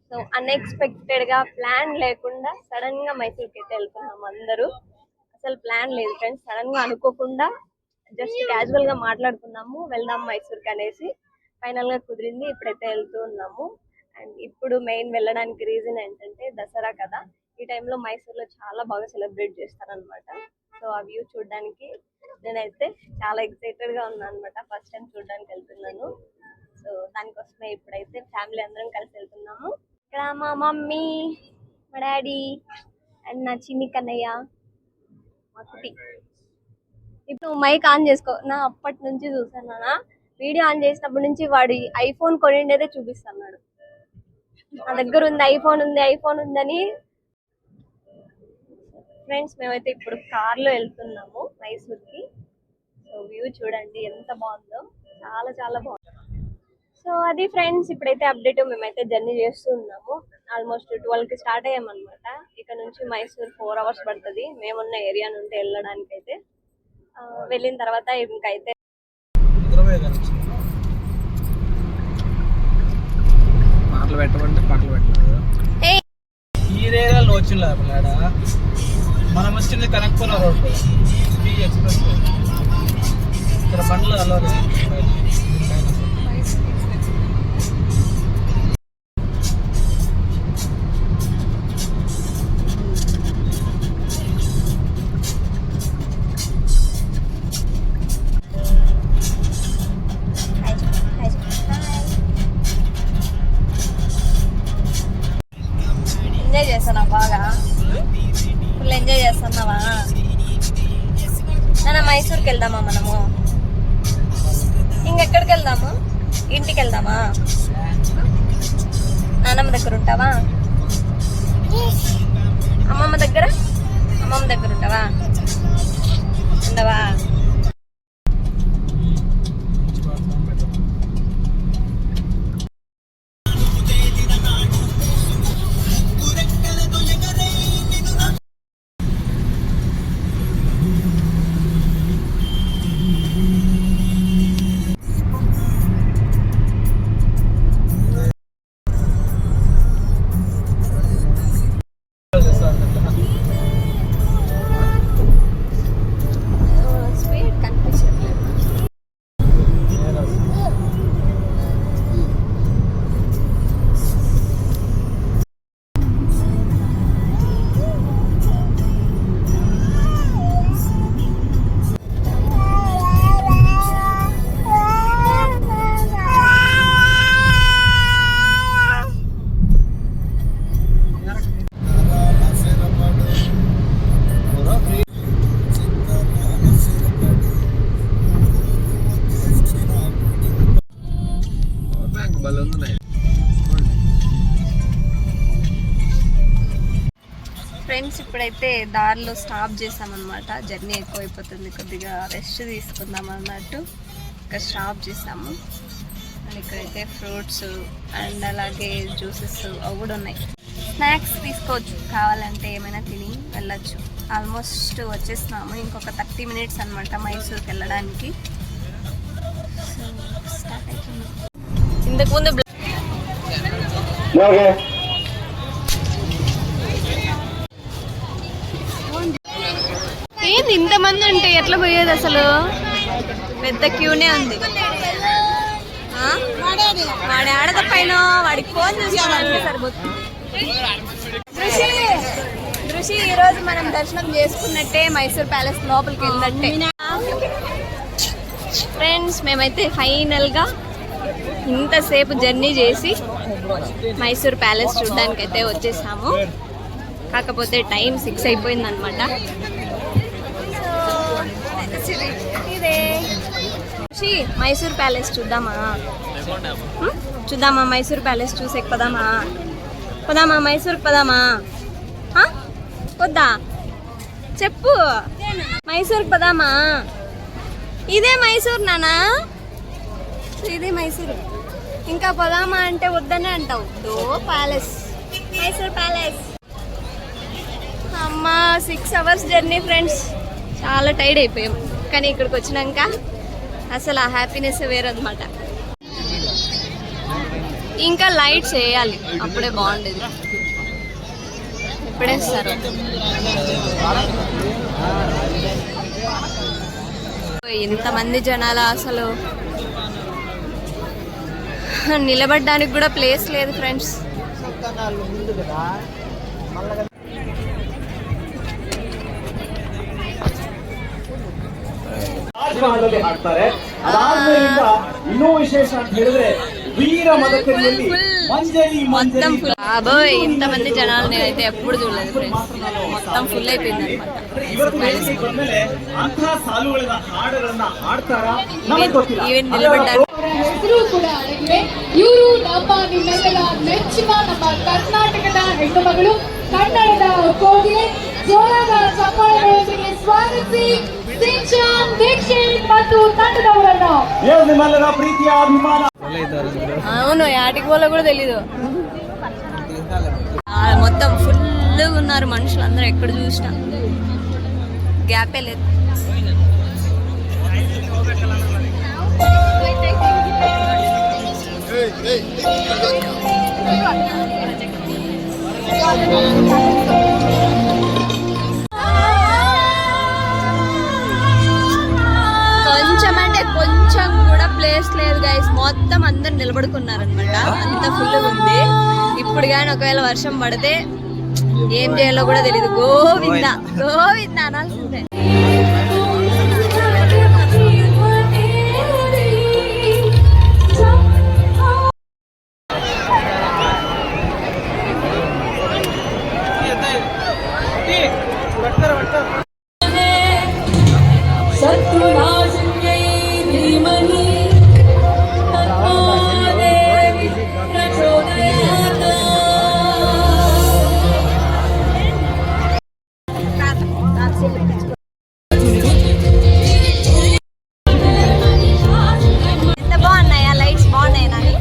So unexpected గా plan లేకుండా sudden గా మైసూర్కి అయితే వెళ్తున్నాం అందరూ. అసలు ప్లాన్ లేదు ఫ్రెండ్స్, సడన్ గా అనుకోకుండా జస్ట్ క్యాజువల్ గా మాట్లాడుకున్నాము వెళ్దాం మైసూర్కి అనేసి. ఫైనల్ గా కుదిరింది, ఇప్పుడైతే వెళ్తూ ఉన్నాము. అండ్ ఇప్పుడు మెయిన్ వెళ్ళడానికి రీజన్ ఏంటంటే దసరా కదా, ఈ టైంలో మైసూర్లో చాలా బాగా సెలబ్రేట్ చేస్తారనమాట. సో ఆ వ్యూ చూడడానికి నేనైతే చాలా ఎక్సైటెడ్ గా ఉన్నాను అనమాట. ఫస్ట్ టైం చూడడానికి వెళ్తున్నాను. సో దానికోసమే ఇప్పుడైతే ఫ్యామిలీ అందరం కలిసి వెళ్తున్నాము. ఇక్కడ మా మమ్మీ, మా డాడీ అండ్ నా చిన్ని కన్నయ్య, మా కుటి. ఇప్పుడు మైక్ ఆన్ చేసుకో, నా అప్పటి నుంచి చూసానా వీడియో ఆన్ చేసినప్పటి నుంచి వాడి ఐఫోన్ కొనిండేదే చూపిస్తున్నాడు. నా దగ్గర ఉంది ఐఫోన్ ఉంది ఐఫోన్ ఉందని. ఫ్రెండ్స్ మేమైతే ఇప్పుడు కార్లో వెళ్తున్నాము మైసూర్కి. సో వ్యూ చూడండి ఎంత బాగుందో, చాలా చాలా బాగుంది. సో అది ఫ్రెండ్స్, ఇప్పుడైతే అప్డేట్. మేమైతే జర్నీ చేస్తూ ఉన్నాము. ఆల్మోస్ట్ 12కి స్టార్ట్ అయ్యామన్నమాట. ఇక్కడ నుంచి మైసూర్ 4 hours పడుతుంది మేమున్న ఏరియా నుండి వెళ్ళడానికి అయితే. వెళ్ళిన తర్వాత ఇంకైతే పాటలు పెట్టమంటే పాటలు పెట్టలేదు. ఈ ఏరియాలో వచ్చిందా మనం వచ్చింది కనక్పూర్ రోడ్ ఎక్స్ప్రెస్. ఇక్కడ బండ్లు అలా ఎంజాయ్ చేస్తున్నావు బాగా, ఫుల్ ఎంజాయ్ చేస్తున్నావా? నాన్న మైసూర్కి వెళ్దామా మనము? ఇంకెక్కడికి వెళ్దాము? ఇంటికి వెళ్దామా? నాన్నమ్మ దగ్గర ఉంటావా? అమ్మమ్మ దగ్గర ఉంటావా? ఉండవా? ఫ్రెండ్స్ ఇప్పుడైతే దారిలో స్టాప్ చేసామన్నమాట. జర్నీ ఎక్కువైపోతుంది, కొద్దిగా రెస్ట్ తీసుకుందాం అన్నట్టు ఇక్కడ స్టాప్ చేసాము. అండ్ ఇక్కడైతే ఫ్రూట్స్ అండ్ అలాగే జ్యూసెస్ అవి కూడా ఉన్నాయి. స్నాక్స్ తీసుకోవచ్చు, కావాలంటే ఏమైనా తిని వెళ్ళచ్చు. ఆల్మోస్ట్ వచ్చేస్తున్నాము, ఇంకొక 30 minutes అనమాట మైసూర్కి వెళ్ళడానికి. స్టార్ట్ అవుతుంది. ఇంతకుముందు ఏంది ఇంతమంది ఉంటే ఎట్లా పోయేది? అసలు పెద్ద క్యూనే ఉంది. వాడి ఆడద పైన వాడికి ఫోన్ చేసుకోవాలంటే సరిపోతుంది. దృషి ఈరోజు మనం దర్శనం చేసుకున్నట్టే మైసూర్ ప్యాలెస్ లోపలికి వెళ్ళినట్టే. ఫ్రెండ్స్ మేమైతే ఫైనల్గా ఇంతసేపు జర్నీ చేసి మైసూర్ ప్యాలెస్ చూడడానికి అయితే వచ్చేసాము. కాకపోతే టైం 6 అయిపోయింది అనమాట. ఇదే మైసూర్ ప్యాలెస్ చూద్దామా? మైసూర్ ప్యాలెస్ చూసే పదామా మైసూర్కి పదామా? వద్దా చెప్పు, మైసూర్కి పదామా? ఇదే మైసూర్ నానా, ఇదే మైసూరు. ఇంకా పదామా అంటే వద్దనే అంటావు. Palace, Mysore palace. అమ్మా 6 hours జర్నీ ఫ్రెండ్స్, చాలా టైర్డ్ అయిపోయాం. కానీ ఇక్కడికి వచ్చినాక అసలు ఆ హ్యాపీనెస్ వేరనమాట. ఇంకా లైట్స్ వేయాలి, అప్పుడే బాగుండేది. ఎప్పుడేస్తారు? ఇంతమంది జనాలు, అసలు నిలబడడానికి కూడా ప్లేస్ లేదు ఫ్రెండ్స్. ರಾಜಮಹಲಲ್ಲಿ ಹಾಡ್ತಾರೆ. ಅದಾದ್ಮೇಲಿಂದ ಇನ್ನೂ ವಿಶೇಷ ಅಂತ ಹೇಳಿದ್ರೆ ವೀರ ಮದಕರಿಯಲ್ಲಿ ಮಂಜರಿ మొత్తం ఫుల్. బాబోయ్, ఇంతమంది జనాలు నేనైతే ఎప్పుడు చూడలేదు ఫ్రెండ్స్. మొత్తం ఫుల్ అయిపోయింది ಇವತ್ತು ವೇದಿಕೆಗೆ ಬಂದ್ಮೇಲೆ ಅಂತಹ ಸಾಲುಗಳ ಹಾಡುಗಳನ್ನ ಹಾಡ್ತಾರಾ ನಮಗೆ ಗೊತ್ತಿಲ್ಲ. ఈవెన్ నిలబడ్డారు. ಹೆಸರು ಕೂಡ ಅಡಗಿವೆ. ಇವರು ನಮ್ಮ ನಿಮ್ಮೆಲ್ಲರ ಮೆಚ್ಚಿನ ನಮ್ಮ ಕರ್ನಾಟಕದ ಹೆಣ್ಣು ಮಗಳು, ಕನ್ನಡದ ಕೋಗಿಲೆ. ಜೋರಾದ ಚಪ್ಪಾಳೆಗಳೊಂದಿಗೆ ಸ್ವಾಗತಿಸಿ ಸಿಂಚಾನ್ ದೀಕ್ಷಿತ್ ಮತ್ತು ತಂಡದವರನ್ನು. ನಿಮ್ಮೆಲ್ಲರ ಪ್ರೀತಿಯ ಅಭಿಮಾನ. అవును, యాటికి పోలో కూడా తెలీదు. మొత్తం ఫుల్ ఉన్నారు మనుషులు అందరూ, ఎక్కడ చూసినా గ్యాపే లేదు. కొంచెం అంటే కొంచెం కూడా ప్లేస్ లేదు గైస్. మొత్తం అందరు నిలబడుకున్నారనమాట, అంత ఫుల్ ఉంది. ఇప్పుడు కానీ ఒకవేళ వర్షం పడితే ఏం చేయాలో కూడా తెలీదు. గోవింద గోవింద అనాల్సిందే. ఎంత బాగున్నాయా లైట్స్, బాగున్నాయి నాని.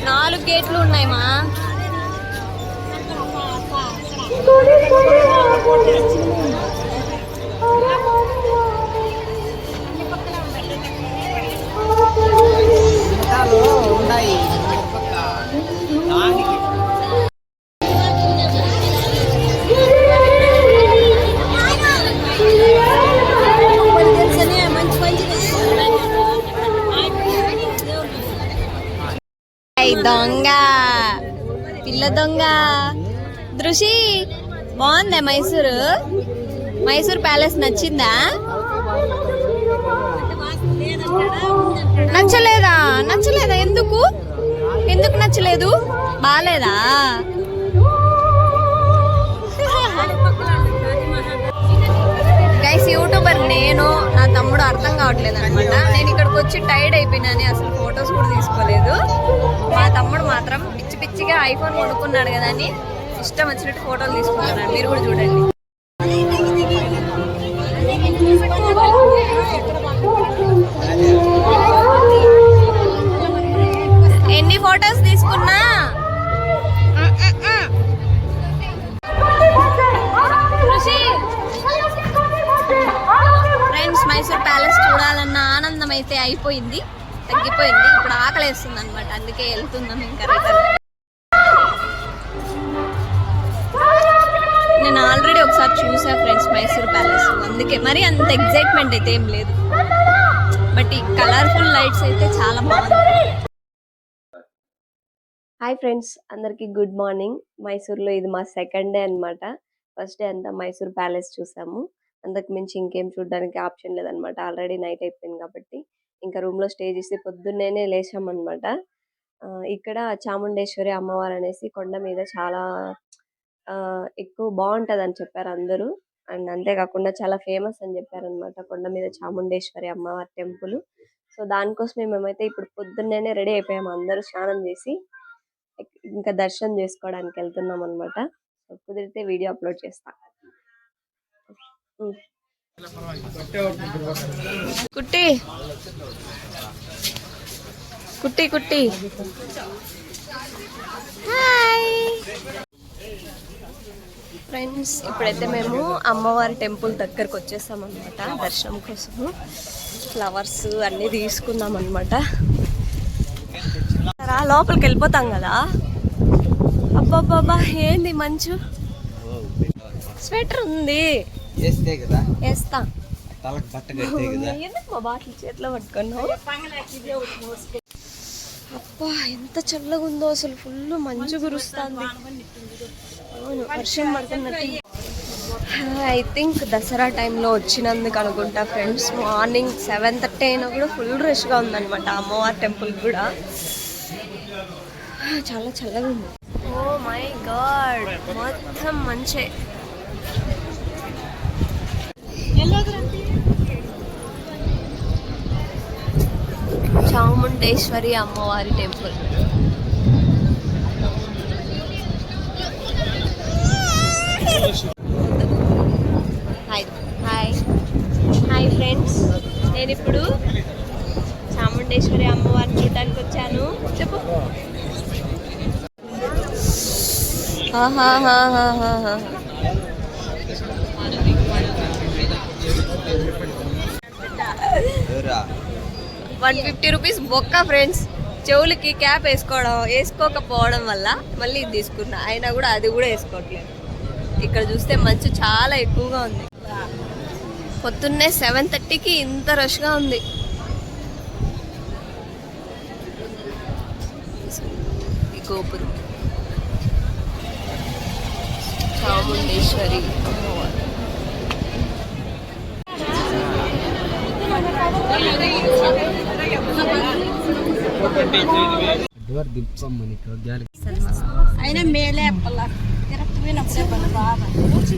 నాలుగు గేట్లు ఉన్నాయి మా. దొంగ పిల్ల దొంగ. దృషి బాగుందా మైసూరు? మైసూర్ ప్యాలెస్ నచ్చిందా? నచ్చలేదా? నచ్చలేదా? ఎందుకు ఎందుకు నచ్చలేదు? బాలేదా? గైస్, యూట్యూబర్ నేను, నా తమ్ముడు అర్థం కావట్లేదు అనమాట. నేను ఇక్కడికి వచ్చి టైర్డ్ అయిపోయినాను, అసలు ఫొటోస్ కూడా తీసుకోలేదు. మా తమ్ముడు మాత్రం పిచ్చి పిచ్చిగా ఐఫోన్ కొనుక్కున్నాడు కదా అని ఇష్టం వచ్చినట్టు ఫోటోలు తీసుకున్నాడు. మీరు కూడా చూడండి. ఎన్ని ఫొటోస్ తీసుకున్నా ఫ్రెండ్స్, మైసూర్ ప్యాలెస్ చూడాలన్న ఆనందం అయితే అయిపోయింది, తగ్గిపోయింది. ఇప్పుడు ఆకలి వేస్తుంది అనమాట, అందుకే వెళ్తున్నాం ఇంకా రిటర్న్. నేను ఆల్రెడీ ఒకసారి చూసా ఫ్రెండ్స్ మైసూర్ ప్యాలెస్, అందుకే మరి అంత ఎగ్జైట్మెంట్ అయితే ఏం లేదు. బట్ ఈ కలర్ఫుల్ లైట్స్ అయితే చాలా బాగుంది. హాయ్ ఫ్రెండ్స్, అందరికీ గుడ్ మార్నింగ్. మైసూర్లో ఇది మా సెకండ్ డే అనమాట. ఫస్ట్ డే అంతా మైసూర్ ప్యాలెస్ చూసాము, అంతకు మించి ఇంకేం చూడడానికి ఆప్షన్ లేదనమాట. ఆల్రెడీ నైట్ అయిపోయింది కాబట్టి ఇంకా రూమ్లో స్టే చేసి పొద్దున్నేనే లేచామన్నమాట. ఇక్కడ చాముండేశ్వరి అమ్మవారు అనేసి కొండ మీద చాలా ఎక్కువ బాగుంటది అని చెప్పారు అందరూ. అండ్ అంతేకాకుండా చాలా ఫేమస్ అని చెప్పారు అనమాట కొండ మీద చాముండేశ్వరి అమ్మవారి టెంపుల్. సో దానికోసమే మేమైతే ఇప్పుడు పొద్దున్నేనే రెడీ అయిపోయాము, అందరూ స్నానం చేసి ఇంకా దర్శనం చేసుకోవడానికి వెళ్తున్నాం అనమాట. సో కుదిరితే వీడియో అప్లోడ్ చేస్తా. కుట్టి కుట్టి కుట్టి హాయ్ ఫ్రెండ్స్, ఇప్పుడైతే మేము అమ్మవారి టెంపుల్ దగ్గరకు వచ్చేసాం అనమాట దర్శనం కోసము. ఫ్లవర్స్ అన్నీ తీసుకుందాం అనమాట. లోపలికి వెళ్ళిపోతాం కదా. అబ్బాబ్బాబ్బా ఏంది మంచు, స్వెటర్ ఉంది వేస్తా. ఎందుకు మా బాటిల్ చేతిలో పట్టుకున్నావు? అబ్బా ఎంత చల్లగా ఉందో అసలు, ఫుల్ మంచు కురుస్తుంది. అవును, వర్షం పడుతున్నట్టు. ఐ థింక్ దసరా టైంలో వచ్చినందుకు అనుకుంటా ఫ్రెండ్స్. మార్నింగ్ 7:30 అయినా కూడా ఫుల్ రష్గా ఉందన్నమాట అమ్మవారి టెంపుల్ కూడా. చాలా చల్లగా ఉంది. ఓ మై గాడ్, మొత్తం మంచే. చాముండేశ్వరి అమ్మవారి temple. Hi hi hi friends, నేను ఇప్పుడు చాముండేశ్వరి అమ్మవారిని చూడడానికి వచ్చాను. చెప్పు. ఆహాహాహాహా. 150 రూపీస్ బొక్క ఫ్రెండ్స్. చెవులకి క్యాప్ వేసుకోకపోవడం వల్ల మళ్ళీ ఇది తీసుకున్నా, అయినా కూడా అది కూడా వేసుకోవట్లేదు. ఇక్కడ చూస్తే మంచు చాలా ఎక్కువగా ఉంది. పొద్దున్నే 7:30కి ఇంత రష్గా ఉంది. ఈ గోపురం చాముండేశ్వరి అమ్మవారు. అయినా మేలే తిరుపతి